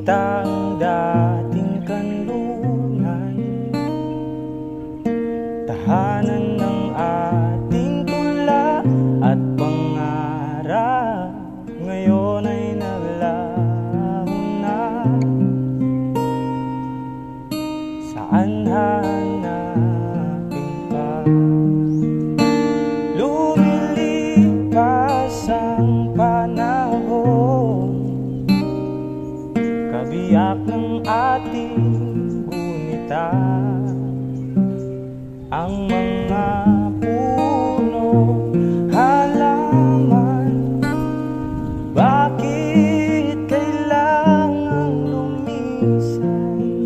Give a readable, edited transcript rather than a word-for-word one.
kita ang dating kanlungan, tahanan ng ating tula at pangarap. Ngayon ay naglaho na. Saan hanapin pa? Lumilipas ang panahon, kabiyak ng ating gunita, ang mga